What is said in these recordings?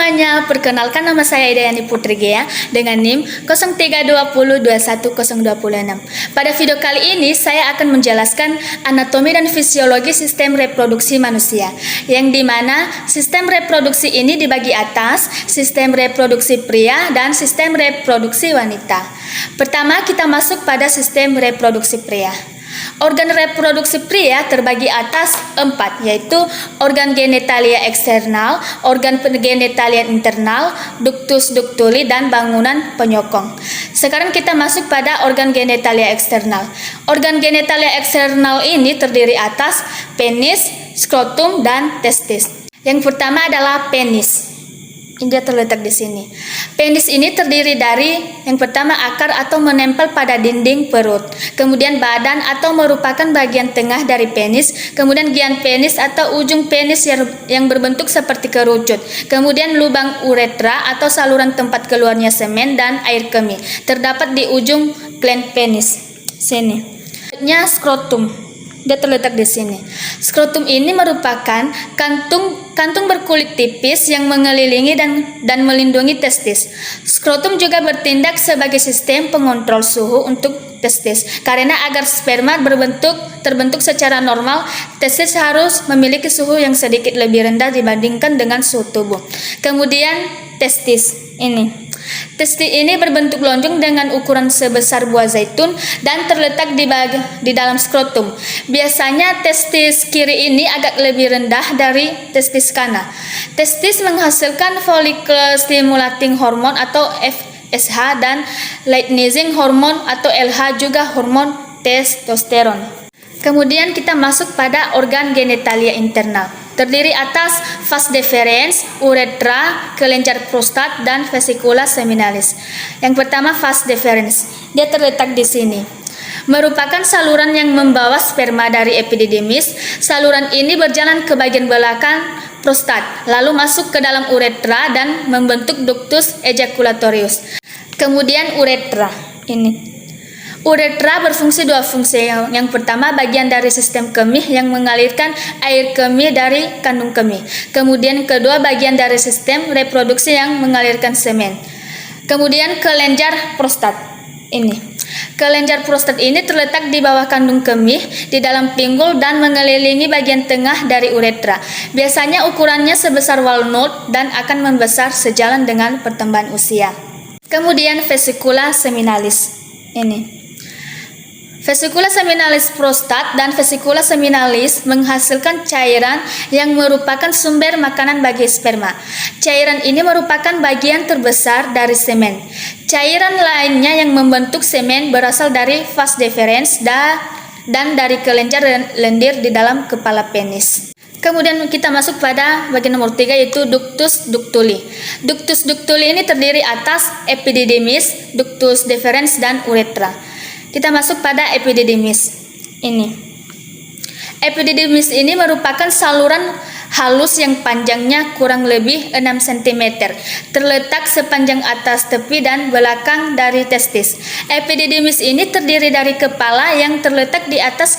semuanya, perkenalkan nama saya Idayani Putri Gea dengan NIM 0320210026. Pada video kali ini saya akan menjelaskan anatomi dan fisiologi sistem reproduksi manusia, yang dimana sistem reproduksi ini dibagi atas sistem reproduksi pria dan sistem reproduksi wanita. Pertama kita masuk pada sistem reproduksi pria. Organ reproduksi pria terbagi atas 4, yaitu organ genitalia eksternal, organ genitalia internal, ductus ductuli, dan bangunan penyokong. Sekarang kita masuk pada organ genitalia eksternal. Organ genitalia eksternal ini terdiri atas penis, skrotum, dan testis. Yang pertama adalah penis. Ini dia terletak di sini. Penis ini terdiri dari yang pertama akar atau menempel pada dinding perut, kemudian badan atau merupakan bagian tengah dari penis, kemudian gian penis atau ujung penis yang berbentuk seperti kerucut, kemudian lubang uretra atau saluran tempat keluarnya semen dan air kemih terdapat di ujung gland penis. Sini. Selanjutnya skrotum. Dia terletak di sini. Skrotum ini merupakan kantung berkulit tipis yang mengelilingi dan melindungi testis. Skrotum juga bertindak sebagai sistem pengontrol suhu untuk testis. Karena agar sperma terbentuk secara normal, testis harus memiliki suhu yang sedikit lebih rendah dibandingkan dengan suhu tubuh. Kemudian testis ini. Testis ini berbentuk lonjong dengan ukuran sebesar buah zaitun dan terletak di dalam skrotum. Biasanya testis kiri ini agak lebih rendah dari testis kanan. Testis menghasilkan follicle stimulating hormone atau FSH dan luteinizing hormone atau LH, juga hormon testosteron. Kemudian kita masuk pada organ genitalia internal. Terdiri atas vas deferens, uretra, kelenjar prostat, dan vesicula seminalis. Yang pertama vas deferens. Dia terletak di sini. Merupakan saluran yang membawa sperma dari epididymis. Saluran ini berjalan ke bagian belakang prostat, lalu masuk ke dalam uretra dan membentuk ductus ejaculatorius. Kemudian uretra ini. Uretra berfungsi dua fungsi. Yang pertama bagian dari sistem kemih yang mengalirkan air kemih dari kandung kemih. Kemudian kedua bagian dari sistem reproduksi yang mengalirkan semen. Kemudian kelenjar prostat ini. Kelenjar prostat ini terletak di bawah kandung kemih di dalam pinggul dan mengelilingi bagian tengah dari uretra. Biasanya ukurannya sebesar walnut dan akan membesar sejalan dengan pertambahan usia. Kemudian vesicula seminalis ini. Vesicula seminalis prostat dan vesicula seminalis menghasilkan cairan yang merupakan sumber makanan bagi sperma. Cairan ini merupakan bagian terbesar dari semen. Cairan lainnya yang membentuk semen berasal dari vas deferens dan dari kelenjar lendir di dalam kepala penis. Kemudian kita masuk pada bagian nomor 3, yaitu ductus ductuli. Ductus ductuli ini terdiri atas epididymis, ductus deferens, dan uretra. Kita masuk pada epididymis ini. Epididymis ini merupakan saluran halus yang panjangnya kurang lebih 6 cm, terletak sepanjang atas tepi dan belakang dari testis. Epididymis ini terdiri dari kepala yang terletak di atas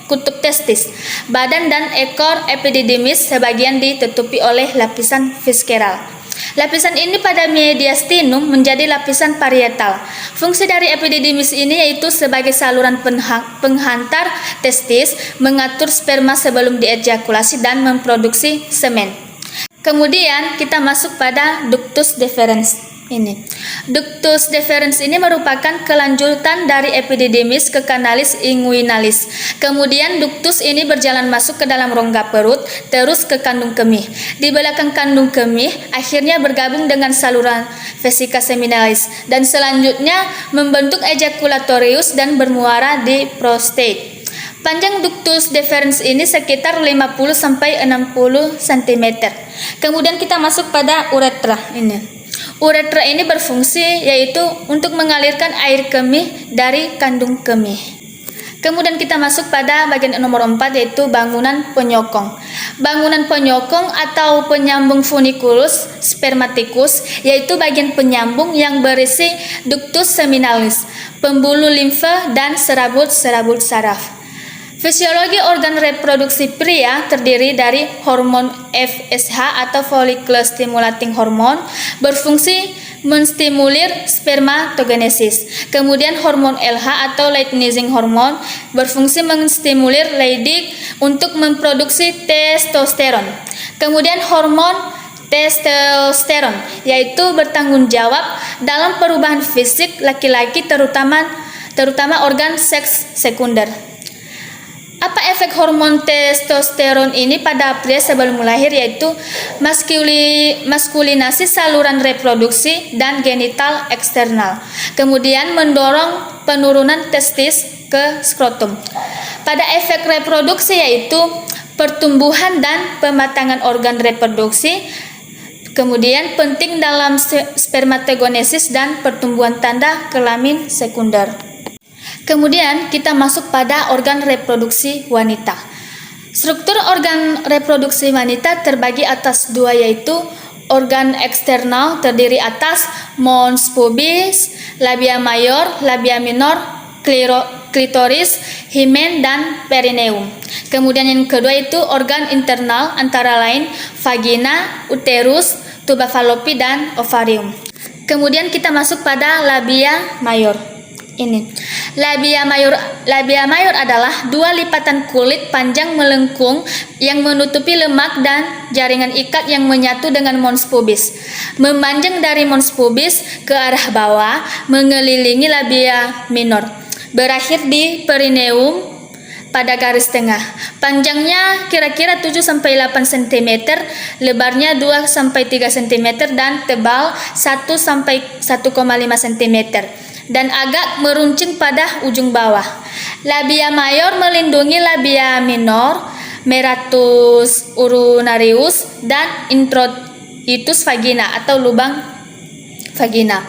kutub testis. Badan dan ekor epididymis sebagian ditutupi oleh lapisan visceral. Lapisan ini pada mediastinum menjadi lapisan parietal. Fungsi dari epididymis ini yaitu sebagai saluran penghantar testis, mengatur sperma sebelum diejakulasi dan memproduksi semen. Kemudian kita masuk pada ductus deferens ini. Ductus deferens ini merupakan kelanjutan dari epididymis ke canalis inguinalis. Kemudian ductus ini berjalan masuk ke dalam rongga perut, terus ke kandung kemih. Di belakang kandung kemih akhirnya bergabung dengan saluran vesica seminalis dan selanjutnya membentuk ejaculatorius dan bermuara di prostate. Panjang ductus deferens ini sekitar 50 sampai 60 cm. Kemudian kita masuk pada uretra ini. Uretra ini berfungsi yaitu untuk mengalirkan air kemih dari kandung kemih. Kemudian kita masuk pada bagian nomor 4, yaitu bangunan penyokong. Bangunan penyokong atau penyambung funiculus spermaticus yaitu bagian penyambung yang berisi ductus seminalis, pembuluh limfa, dan serabut-serabut saraf. Fisiologi organ reproduksi pria terdiri dari hormon FSH atau follicle stimulating hormone berfungsi menstimulir spermatogenesis. Kemudian hormon LH atau luteinizing hormone berfungsi menstimulir Leydig untuk memproduksi testosteron. Kemudian hormon testosteron yaitu bertanggung jawab dalam perubahan fisik laki-laki terutama organ seks sekunder. Apa efek hormon testosteron ini pada pria sebelum lahir, yaitu maskulinasi saluran reproduksi dan genital eksternal. Kemudian mendorong penurunan testis ke skrotum. Pada efek reproduksi yaitu pertumbuhan dan pematangan organ reproduksi. Kemudian penting dalam spermatogenesis dan pertumbuhan tanda kelamin sekunder. Kemudian kita masuk pada organ reproduksi wanita. Struktur organ reproduksi wanita terbagi atas dua, yaitu organ eksternal terdiri atas mons pubis, labia mayor, labia minor, klitoris, himen, dan perineum. Kemudian yang kedua itu organ internal antara lain vagina, uterus, tuba fallopi, dan ovarium. Kemudian kita masuk pada labia mayor. Ini labia mayor adalah dua lipatan kulit panjang melengkung yang menutupi lemak dan jaringan ikat yang menyatu dengan mons pubis, memanjang dari mons pubis ke arah bawah mengelilingi labia minor, berakhir di perineum pada garis tengah. Panjangnya kira-kira 7-8 cm, lebarnya 2-3 cm, dan tebal 1-1,5 cm. Dan agak meruncing pada ujung bawah. Labia mayor melindungi labia minor, meratus urinarius, dan introitus vagina atau lubang vagina.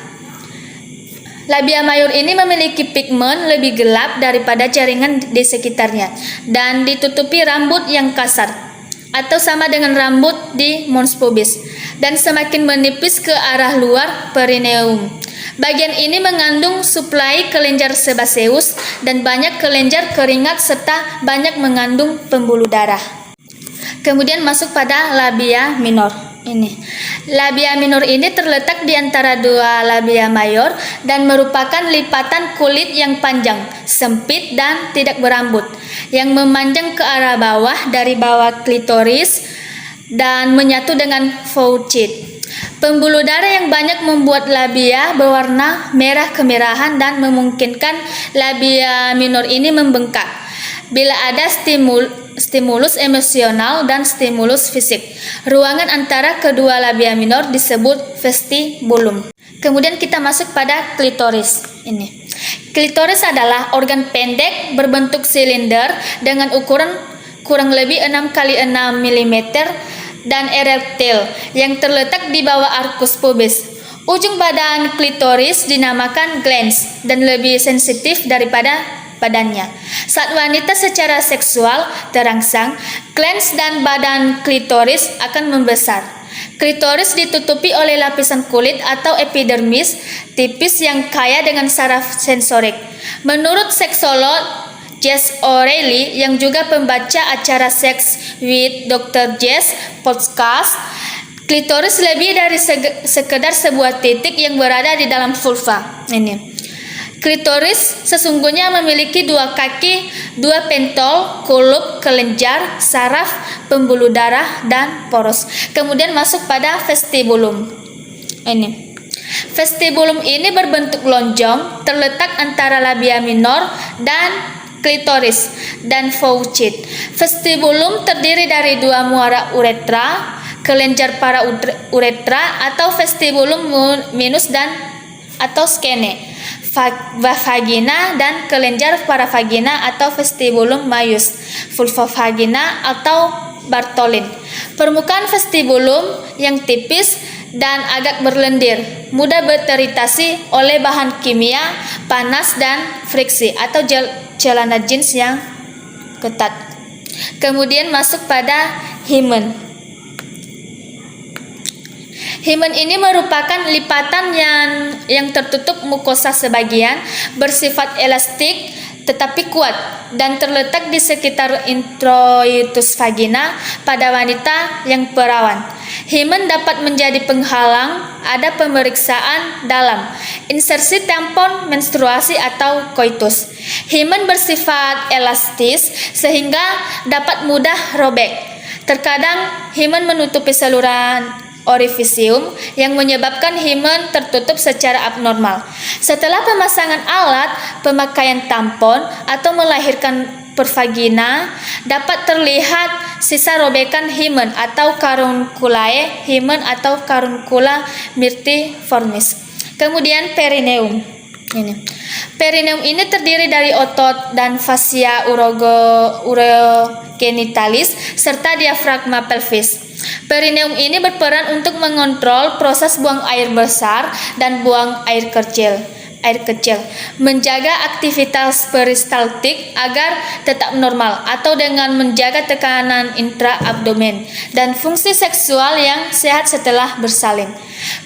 Labia mayor ini memiliki pigmen lebih gelap daripada jaringan di sekitarnya dan ditutupi rambut yang kasar atau sama dengan rambut di mons pubis dan semakin menipis ke arah luar perineum. Bagian ini mengandung suplai kelenjar sebaceus dan banyak kelenjar keringat serta banyak mengandung pembuluh darah. Kemudian masuk pada labia minor. Ini labia minor ini terletak di antara dua labia mayor dan merupakan lipatan kulit yang panjang, sempit, dan tidak berambut yang memanjang ke arah bawah dari bawah klitoris dan menyatu dengan faucet. Pembuluh darah yang banyak membuat labia berwarna merah kemerahan dan memungkinkan labia minor ini membengkak bila ada stimulus emosional dan stimulus fisik. Ruangan antara kedua labia minor disebut vestibulum. Kemudian kita masuk pada klitoris. Ini klitoris adalah organ pendek berbentuk silinder dengan ukuran kurang lebih 6x6 mm dan erektil yang terletak di bawah arkus pubis. Ujung badan klitoris dinamakan glans dan lebih sensitif daripada badannya. Saat wanita secara seksual terangsang, glans dan badan klitoris akan membesar. Klitoris ditutupi oleh lapisan kulit atau epidermis tipis yang kaya dengan saraf sensorik. Menurut seksolog Jess O'Reilly yang juga pembaca acara Sex with Dr. Jess podcast, klitoris lebih dari sekedar sebuah titik yang berada di dalam vulva. Ini klitoris sesungguhnya memiliki dua kaki, dua pentol, kulup, kelenjar, saraf, pembuluh darah, dan poros. Kemudian masuk pada vestibulum. Ini vestibulum ini berbentuk lonjong, terletak antara labia minor dan klitoris dan faucet. Vestibulum terdiri dari dua muara uretra, kelenjar para uretra atau vestibulum minus dan atau skene, vagina, dan kelenjar para vagina atau vestibulum maius, vulvovagina atau Bartholin. Permukaan vestibulum yang tipis dan agak berlendir, mudah beriritasi oleh bahan kimia, panas, dan friksi atau celana jeans yang ketat. Kemudian masuk pada himen. Himen ini merupakan lipatan yang tertutup mukosa sebagian, bersifat elastik tetapi kuat dan terletak di sekitar introitus vagina pada wanita yang perawan. Himen dapat menjadi penghalang ada pemeriksaan dalam insersi tampon menstruasi atau koitus. Himen bersifat elastis sehingga dapat mudah robek. Terkadang himen menutupi saluran orifisium yang menyebabkan himen tertutup secara abnormal. Setelah pemasangan alat pemakaian tampon atau melahirkan pervagina, dapat terlihat sisa robekan himen atau carunculae himen atau caruncula myrtiformis. Kemudian perineum. Perineum ini terdiri dari otot dan fascia urogenitalis serta diafragma pelvis. Perineum ini berperan untuk mengontrol proses buang air besar dan buang air kecil, menjaga aktivitas peristaltik agar tetap normal atau dengan menjaga tekanan intraabdomen dan fungsi seksual yang sehat setelah bersalin.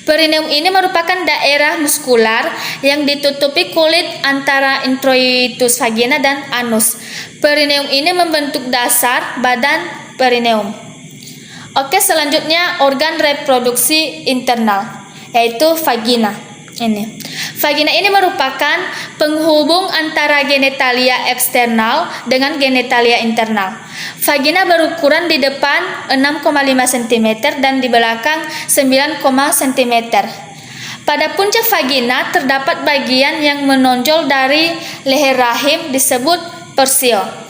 Perineum ini merupakan daerah muskular yang ditutupi kulit antara introitus vagina dan anus. Perineum ini membentuk dasar badan perineum. Oke, selanjutnya organ reproduksi internal, yaitu vagina. Vagina ini merupakan penghubung antara genitalia eksternal dengan genitalia internal. Vagina berukuran di depan 6,5 cm dan di belakang 9, cm. Pada puncak vagina terdapat bagian yang menonjol dari leher rahim disebut persio.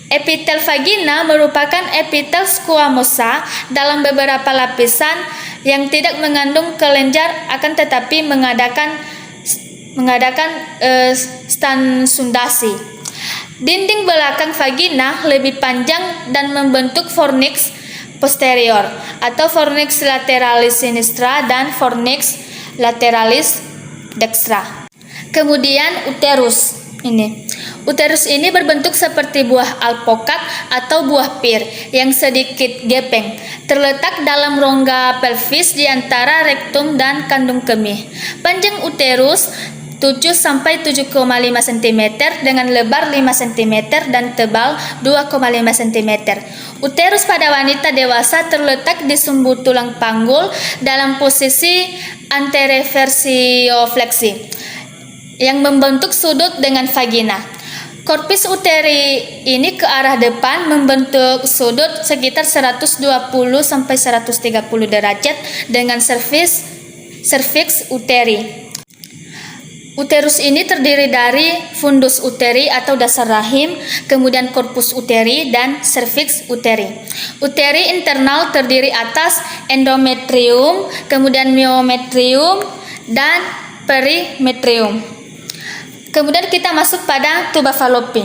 Epitel vagina merupakan epitel squamosa dalam beberapa lapisan yang tidak mengandung kelenjar akan tetapi mengadakan stansundasi. Dinding belakang vagina lebih panjang dan membentuk fornix posterior atau fornix lateralis sinistra dan fornix lateralis dextra. Kemudian uterus. Uterus ini berbentuk seperti buah alpukat atau buah pir yang sedikit gepeng, terletak dalam rongga pelvis di antara rektum dan kandung kemih. Panjang uterus 7-7,5 cm dengan lebar 5 cm dan tebal 2,5 cm. Uterus pada wanita dewasa terletak di sumbu tulang panggul dalam posisi antereversiofleksi yang membentuk sudut dengan vagina. Korpus uteri ini ke arah depan membentuk sudut sekitar 120-130 derajat dengan serviks uteri. Uterus ini terdiri dari fundus uteri atau dasar rahim, kemudian korpus uteri dan serviks uteri. Uteri internal terdiri atas endometrium, kemudian myometrium dan perimetrium. Kemudian kita masuk pada tuba Fallopi.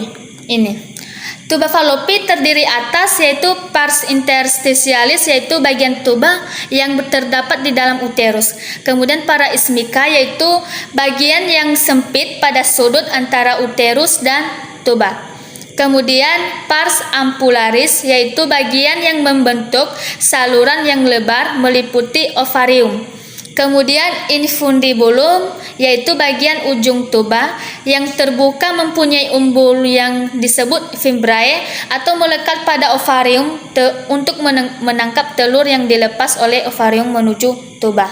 Tuba Fallopi terdiri atas yaitu pars interstitialis yaitu bagian tuba yang terdapat di dalam uterus. Kemudian paraismika yaitu bagian yang sempit pada sudut antara uterus dan tuba. Kemudian pars ampularis yaitu bagian yang membentuk saluran yang lebar meliputi ovarium. Kemudian infundibulum yaitu bagian ujung tuba yang terbuka mempunyai umbul yang disebut fimbriae atau melekat pada ovarium untuk menangkap telur yang dilepas oleh ovarium menuju tuba.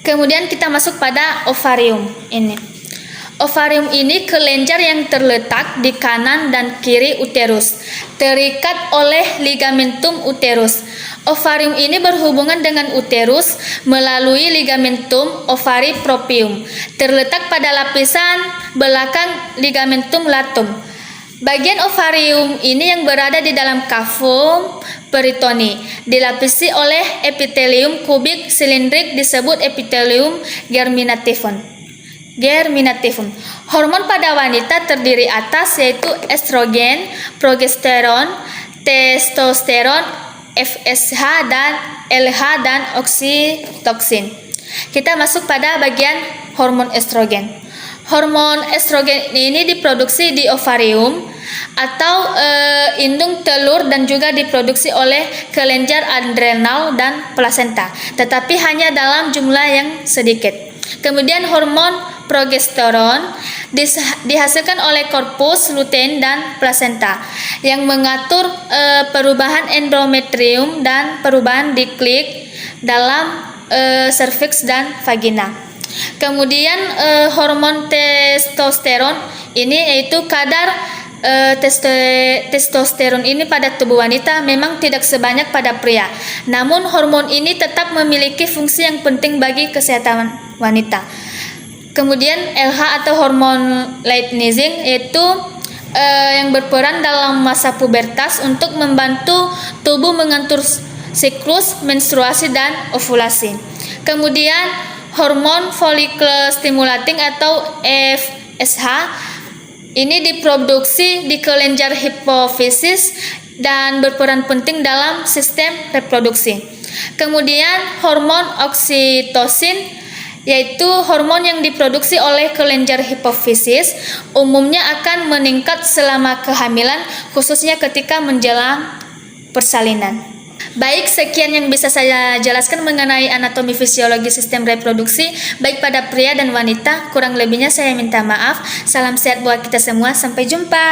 Kemudian kita masuk pada ovarium ini. Ovarium ini kelenjar yang terletak di kanan dan kiri uterus, terikat oleh ligamentum uterus. Ovarium ini berhubungan dengan uterus melalui ligamentum ovari propium, terletak pada lapisan belakang ligamentum latum. Bagian ovarium ini yang berada di dalam kavum peritoni, dilapisi oleh epitelium kubik silindrik disebut epitelium germinativum. Hormon pada wanita terdiri atas yaitu estrogen, progesteron, testosteron, FSH dan LH dan oksitoksin. Kita masuk pada bagian hormon estrogen. Hormon estrogen ini diproduksi di ovarium atau indung telur dan juga diproduksi oleh kelenjar adrenal dan plasenta, tetapi hanya dalam jumlah yang sedikit. Kemudian hormon progesteron dihasilkan oleh korpus lutein dan plasenta yang mengatur perubahan endometrium dan perubahan diklik dalam serviks dan vagina. Kemudian hormon testosteron ini yaitu kadar testosteron ini pada tubuh wanita memang tidak sebanyak pada pria. Namun hormon ini tetap memiliki fungsi yang penting bagi kesehatan wanita. Kemudian LH atau hormon luteinizing yaitu yang berperan dalam masa pubertas untuk membantu tubuh mengatur siklus menstruasi dan ovulasi. Kemudian hormon follicle stimulating atau FSH ini diproduksi di kelenjar hipofisis dan berperan penting dalam sistem reproduksi. Kemudian hormon oksitosin yaitu hormon yang diproduksi oleh kelenjar hipofisis umumnya akan meningkat selama kehamilan, khususnya ketika menjelang persalinan. Baik, sekian yang bisa saya jelaskan mengenai anatomi fisiologi sistem reproduksi baik pada pria dan wanita. Kurang lebihnya saya minta maaf. Salam sehat buat kita semua. Sampai jumpa.